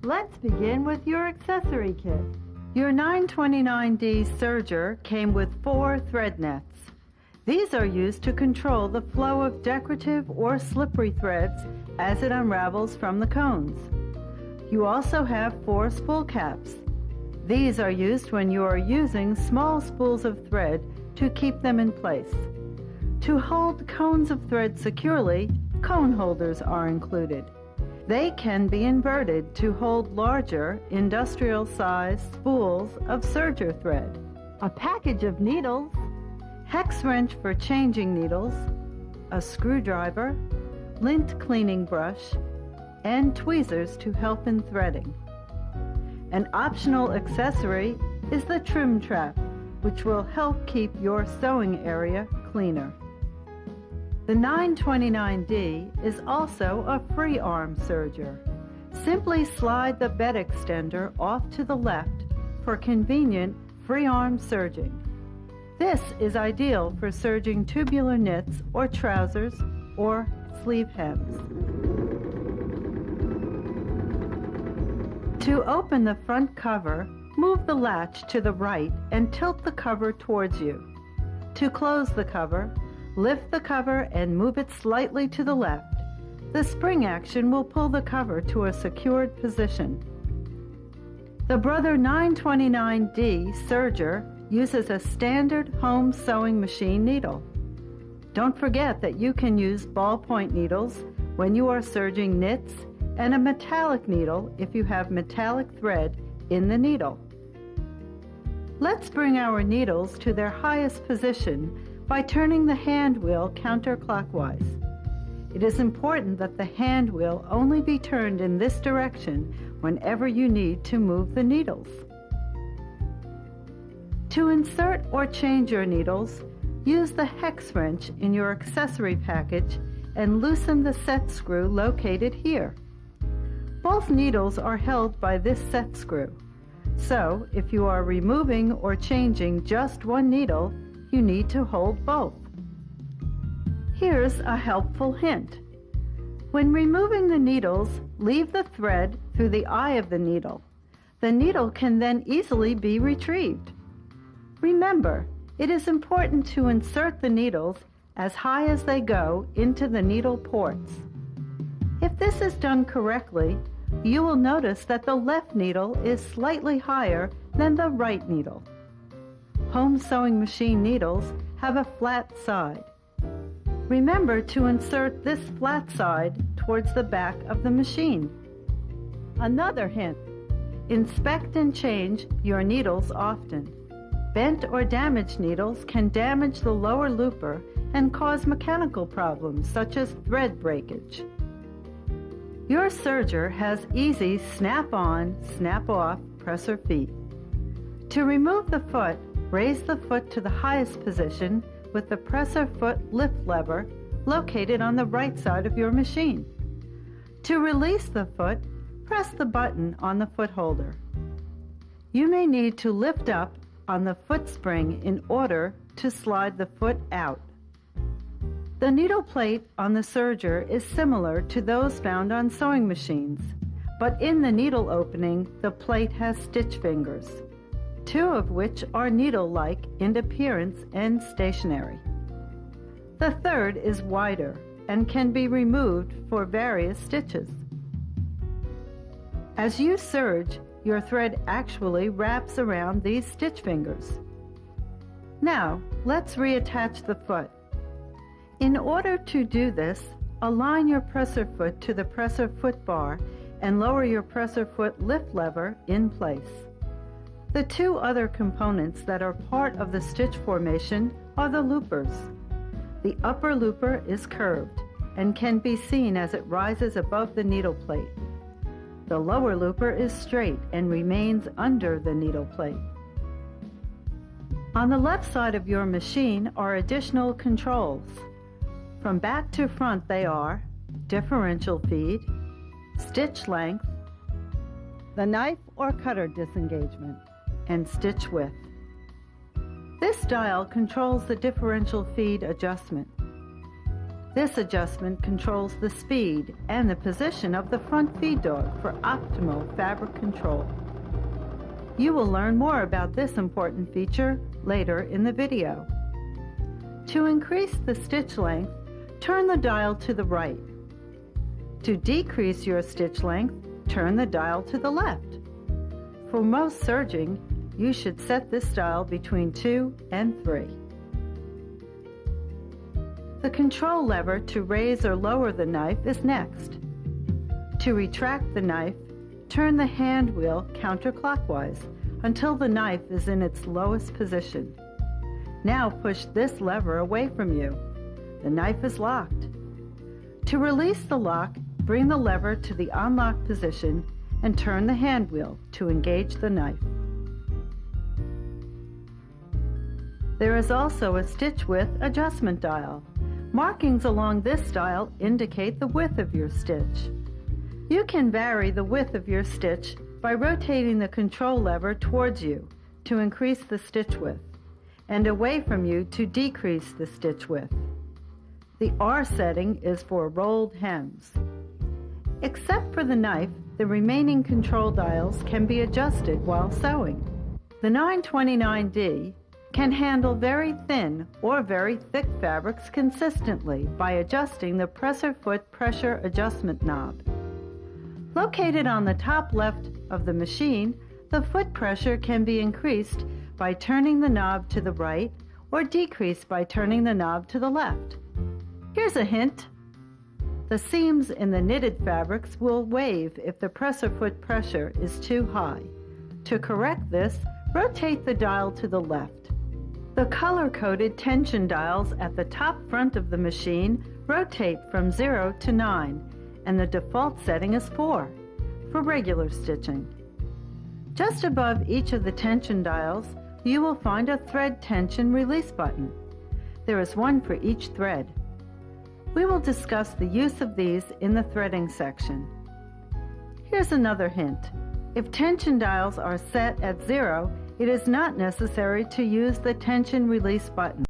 Let's begin with your accessory kit. Your 929D serger came with 4 thread nets. These are used to control the flow of decorative or slippery threads as it unravels from the cones. You also have 4 spool caps. These are used when you are using small spools of thread to keep them in place. To hold cones of thread securely, cone holders are included. They can be inverted to hold larger, industrial-sized spools of serger thread. A package of needles, hex wrench for changing needles, a screwdriver, lint cleaning brush, and tweezers to help in threading. An optional accessory is the trim trap, which will help keep your sewing area cleaner. The 929D is also a free arm serger. Simply slide the bed extender off to the left for convenient free arm serging. This is ideal for serging tubular knits or trousers or sleeve hems. To open the front cover, move the latch to the right and tilt the cover towards you. To close the cover, lift the cover and move it slightly to the left. The spring action will pull the cover to a secured position. The Brother 929D serger uses a standard home sewing machine needle. Don't forget that you can use ballpoint needles when you are serging knits and a metallic needle if you have metallic thread in the needle. Let's bring our needles to their highest position by turning the hand wheel counterclockwise. It is important that the hand wheel only be turned in this direction whenever you need to move the needles. To insert or change your needles, use the hex wrench in your accessory package and loosen the set screw located here. Both needles are held by this set screw, so if you are removing or changing just one needle, you need to hold both. Here's a helpful hint. When removing the needles, leave the thread through the eye of the needle. The needle can then easily be retrieved. Remember, it is important to insert the needles as high as they go into the needle ports. If this is done correctly, you will notice that the left needle is slightly higher than the right needle. Home sewing machine needles have a flat side. Remember to insert this flat side towards the back of the machine. Another hint: inspect and change your needles often. Bent or damaged needles can damage the lower looper and cause mechanical problems such as thread breakage. Your serger has easy snap-on, snap-off presser feet. To remove the foot, raise the foot to the highest position with the presser foot lift lever located on the right side of your machine. To release the foot, press the button on the foot holder. You may need to lift up on the foot spring in order to slide the foot out. The needle plate on the serger is similar to those found on sewing machines, but in the needle opening, the plate has stitch fingers, 2 of which are needle-like in appearance and stationary. The third is wider and can be removed for various stitches. As you serge, your thread actually wraps around these stitch fingers. Now, let's reattach the foot. In order to do this, align your presser foot to the presser foot bar and lower your presser foot lift lever in place. The 2 other components that are part of the stitch formation are the loopers. The upper looper is curved and can be seen as it rises above the needle plate. The lower looper is straight and remains under the needle plate. On the left side of your machine are additional controls. From back to front they are differential feed, stitch length, the knife or cutter disengagement, and stitch width. This dial controls the differential feed adjustment. This adjustment controls the speed and the position of the front feed dog for optimal fabric control. You will learn more about this important feature later in the video. To increase the stitch length, turn the dial to the right. To decrease your stitch length, turn the dial to the left. For most serging, you should set this dial between 2 and 3. The control lever to raise or lower the knife is next. To retract the knife, turn the hand wheel counterclockwise until the knife is in its lowest position. Now push this lever away from you. The knife is locked. To release the lock, bring the lever to the unlocked position and turn the hand wheel to engage the knife. There is also a stitch width adjustment dial. Markings along this dial indicate the width of your stitch. You can vary the width of your stitch by rotating the control lever towards you to increase the stitch width, and away from you to decrease the stitch width. The R setting is for rolled hems. Except for the knife, the remaining control dials can be adjusted while sewing. The 929D can handle very thin or very thick fabrics consistently by adjusting the presser foot pressure adjustment knob. Located on the top left of the machine, the foot pressure can be increased by turning the knob to the right or decreased by turning the knob to the left. Here's a hint. The seams in the knitted fabrics will wave if the presser foot pressure is too high. To correct this, rotate the dial to the left. The color-coded tension dials at the top front of the machine rotate from 0 to 9, and the default setting is 4 for regular stitching. Just above each of the tension dials, you will find a thread tension release button. There is one for each thread. We will discuss the use of these in the threading section. Here's another hint. If tension dials are set at 0, it is not necessary to use the tension release button.